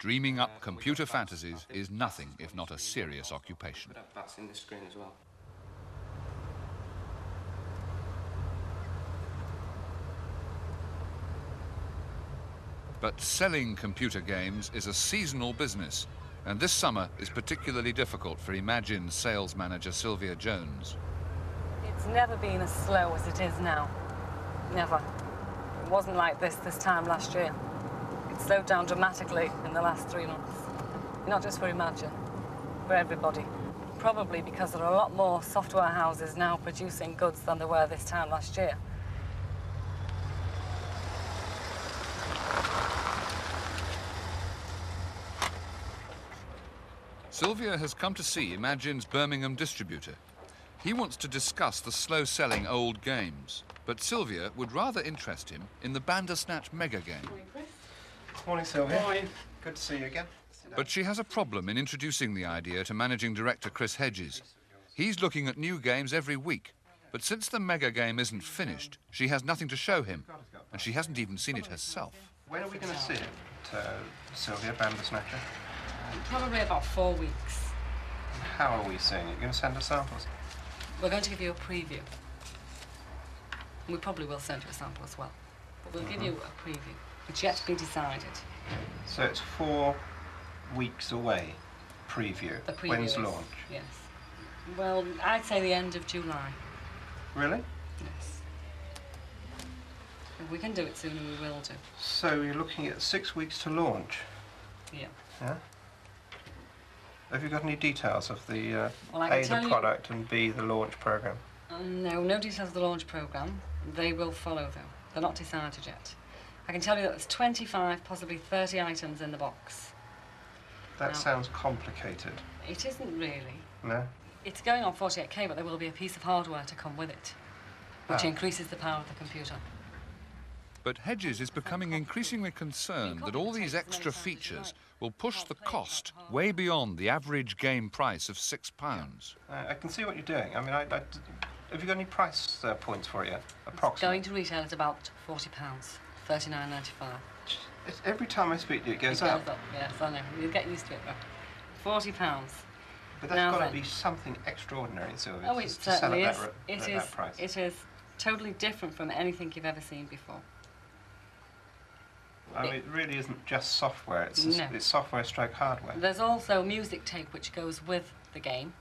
Dreaming up computer fantasies is nothing if not a serious occupation. Could have bats in this screen as well. But selling computer games is a seasonal business, and this summer is particularly difficult for Imagine's sales manager Sylvia Jones. It's never been as slow as it is now. Never. It wasn't like this time last year. It slowed down dramatically in the last 3 months. Not just for Imagine, for everybody. Probably because there are a lot more software houses now producing goods than there were this time last year. Sylvia has come to see Imagine's Birmingham distributor. He wants to discuss the slow-selling old games, but Sylvia would rather interest him in the Bandersnatch mega game. Morning, Chris. Morning, Sylvia. Morning. Good to see you again. But she has a problem in introducing the idea to managing director Chris Hedges. He's looking at new games every week, but since the mega game isn't finished, she has nothing to show him, and she hasn't even seen it herself. When are we going to see it, Sylvia, Bandersnatcher? Probably about 4 weeks. How are we seeing it? You're going to send us samples? We're going to give you a preview. We probably will send you a sample as well. But we'll give you a preview. It's yet to be decided. So it's 4 weeks away, preview. The preview When's is, launch? Yes. Well, I'd say the end of July. Really? Yes. If we can do it sooner, we will do. So you're looking at 6 weeks to launch? Yeah. Yeah? Have you got any details of the Well, I can A, tell the you- product, and B, the launch programme? No details of the launch programme. They will follow, though. They're not decided yet. I can tell you that there's 25, possibly 30 items in the box. That No. sounds complicated. It isn't really. No? It's going on 48K, but there will be a piece of hardware to come with it, which Ah. increases the power of the computer. But Hedges is becoming increasingly concerned that all these extra features will push the cost way beyond the average game price of £6. I can see what you're doing. I mean, have you got any price points for it yet? It's Approximately? going to retail at about £40, $39.95. Every time I speak to you, it goes It up. goes up, yes, I know. You'll get used to it, though. £40. But that's Now got to then. be something extraordinary, Sylvia, Oh, it to sell certainly at is. that price. It is totally different from anything you've ever seen before. I mean, it really isn't just software. It's, No. it's software stroke hardware. There's also music tape which goes with the game,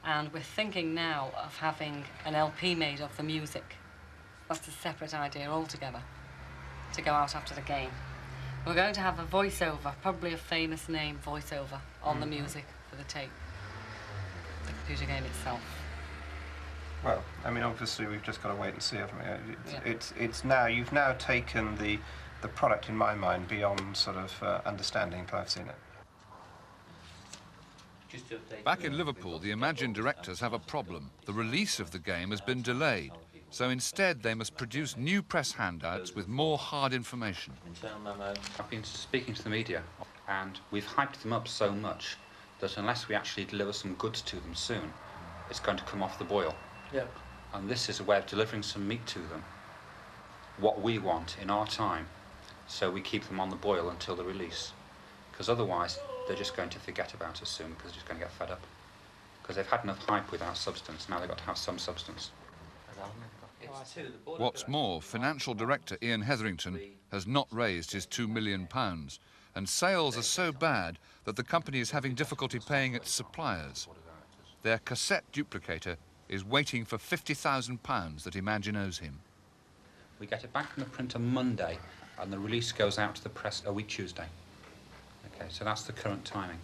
and we're thinking now of having an LP made of the music. That's a separate idea altogether, to go out after the game. We're going to have a voiceover, probably a famous name voiceover, on the music for the tape, the computer game itself. Well, I mean, obviously, we've just got to wait and see, haven't we? Yeah. It's now, you've now taken the product, in my mind, beyond sort of understanding until I've seen it. Back in Liverpool, the Imagine directors have a problem. The release of the game has been delayed, so instead they must produce new press handouts with more hard information. I've been speaking to the media, and we've hyped them up so much that unless we actually deliver some goods to them soon, it's going to come off the boil. Yep. And this is a way of delivering some meat to them, what we want in our time, so we keep them on the boil until the release. Because otherwise, they're just going to forget about us soon, because they're just going to get fed up. Because they've had enough hype without substance, now they've got to have some substance. What's more, financial director Ian Hetherington has not raised his £2 million, and sales are so bad that the company is having difficulty paying its suppliers. Their cassette duplicator is waiting for £50,000 that Imagine owes him. We get it back from the printer Monday, and the release goes out to the press a week Tuesday. Okay, so that's the current timing.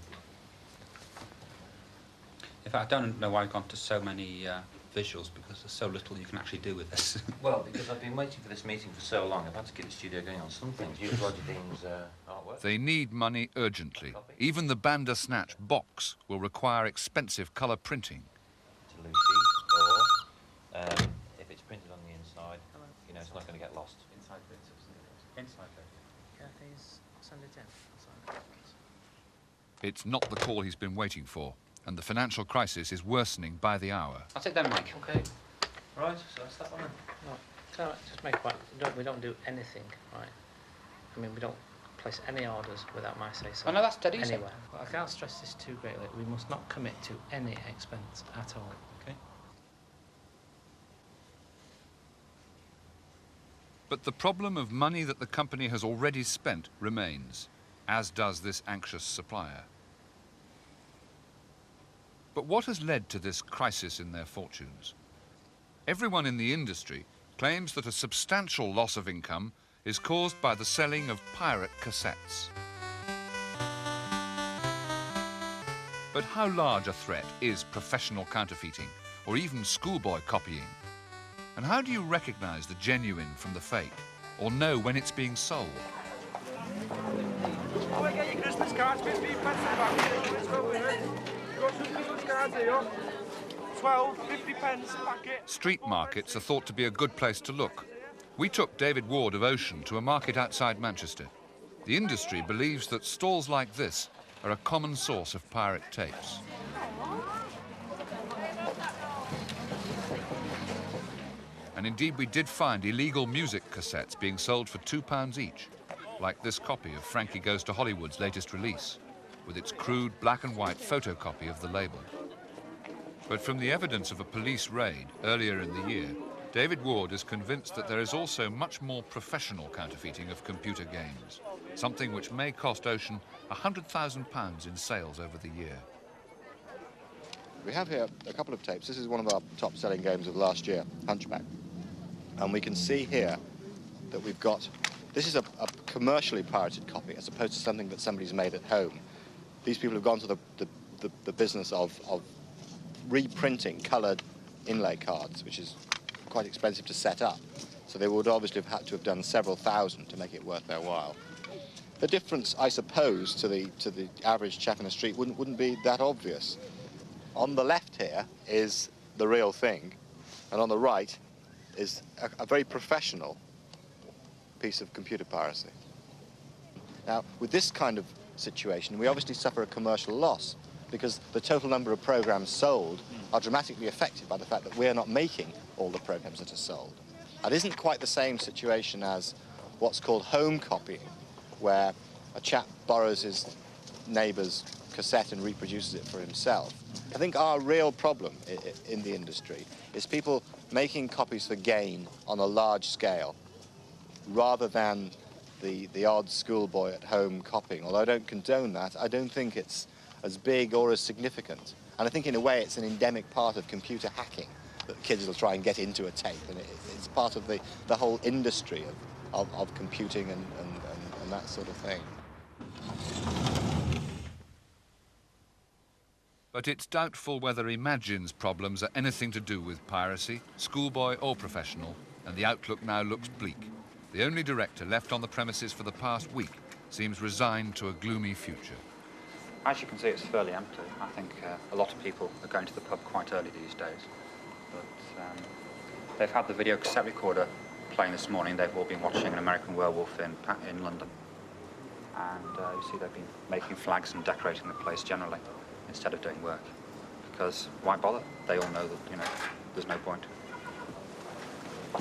In fact, I don't know why I've gone to so many visuals, because there's so little you can actually do with this. Well, because I've been waiting for this meeting for so long, I've had to get the studio going on some things. Use Roger Dean's artwork. They need money urgently. Even the Bandersnatch box will require expensive colour printing. To Lucy, or if it's printed on the inside, you know, it's not going to get lost. Inside bits of inside bits. Can I please send it in? It's not the call he's been waiting for, and the financial crisis is worsening by the hour. That's it then, Mike. Okay. Right, so that's that one then. No, can I just make one? We don't do anything, right? I mean, we don't place any orders without my say-so. Oh, no, that's dead easy. Anywhere. But I can't stress this too greatly. We must not commit to any expense at all. Okay. But the problem of money that the company has already spent remains, as does this anxious supplier. But what has led to this crisis in their fortunes? Everyone in the industry claims that a substantial loss of income is caused by the selling of pirate cassettes. But how large a threat is professional counterfeiting, or even schoolboy copying? And how do you recognize the genuine from the fake, or know when it's being sold? Oh, I get your Christmas cards, 15 pence a packet. You got some Christmas cards here? 12, 50 pence a packet. Street markets are thought to be a good place to look. We took David Ward of Ocean to a market outside Manchester. The industry believes that stalls like this are a common source of pirate tapes. And indeed we did find illegal music cassettes being sold for £2 each, like this copy of Frankie Goes to Hollywood's latest release, with its crude black and white photocopy of the label. But from the evidence of a police raid earlier in the year, David Ward is convinced that there is also much more professional counterfeiting of computer games, something which may cost Ocean £100,000 in sales over the year. We have here a couple of tapes. This is one of our top-selling games of last year, Hunchback. And we can see here that we've got... This is a commercially pirated copy as opposed to something that somebody's made at home. These people have gone to the business of reprinting coloured inlay cards, which is quite expensive to set up. So they would obviously have had to have done several thousand to make it worth their while. The difference, I suppose, to the average chap in the street wouldn't be that obvious. On the left here is the real thing, and on the right is a very professional piece of computer piracy. Now, with this kind of situation, we obviously suffer a commercial loss because the total number of programs sold are dramatically affected by the fact that we're not making all the programs that are sold. That isn't quite the same situation as what's called home copying, where a chap borrows his neighbour's cassette and reproduces it for himself. I think our real problem in the industry is people making copies for gain on a large scale rather than the odd schoolboy at home copying. Although I don't condone that, I don't think it's as big or as significant. And I think in a way it's an endemic part of computer hacking that kids will try and get into a tape, and it's part of the whole industry of computing and that sort of thing. But it's doubtful whether Imagine's problems are anything to do with piracy, schoolboy or professional, and the outlook now looks bleak. The only director left on the premises for the past week seems resigned to a gloomy future. As you can see, it's fairly empty. I think a lot of people are going to the pub quite early these days. But they've had the video cassette recorder playing this morning. They've all been watching an American Werewolf in London. And you see they've been making flags and decorating the place generally instead of doing work. Because why bother? They all know that, you know, there's no point.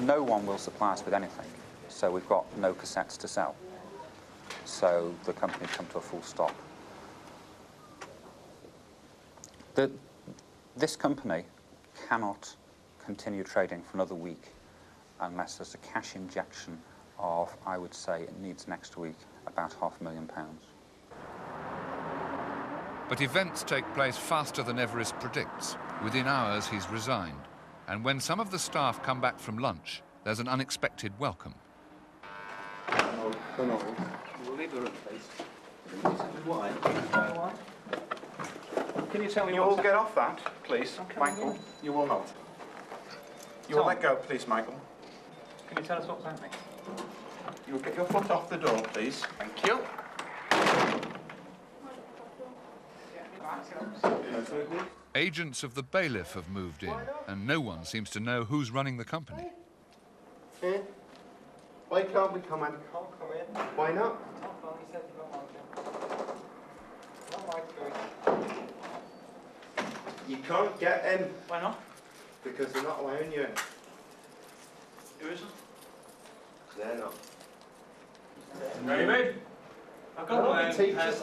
No one will supply us with anything, so we've got no cassettes to sell. So the company's come to a full stop. This company cannot continue trading for another week unless there's a cash injection of, I would say, it needs next week about £500,000. But events take place faster than Everest predicts. Within hours, he's resigned. And when some of the staff come back from lunch, there's an unexpected welcome. We'll leave the room, please. Why? Can you tell me Can you all get off that, please? Michael? You will not. You will let go, please, Michael. Can you tell us what's happening? You will get your foot off the door, please. Thank you. Agents of the bailiff have moved in, and no one seems to know who's running the company. Why can't we come in? Why not? You can't get in. Why not? Because they're not allowing you in. Who isn't? They're not. David? I've got my own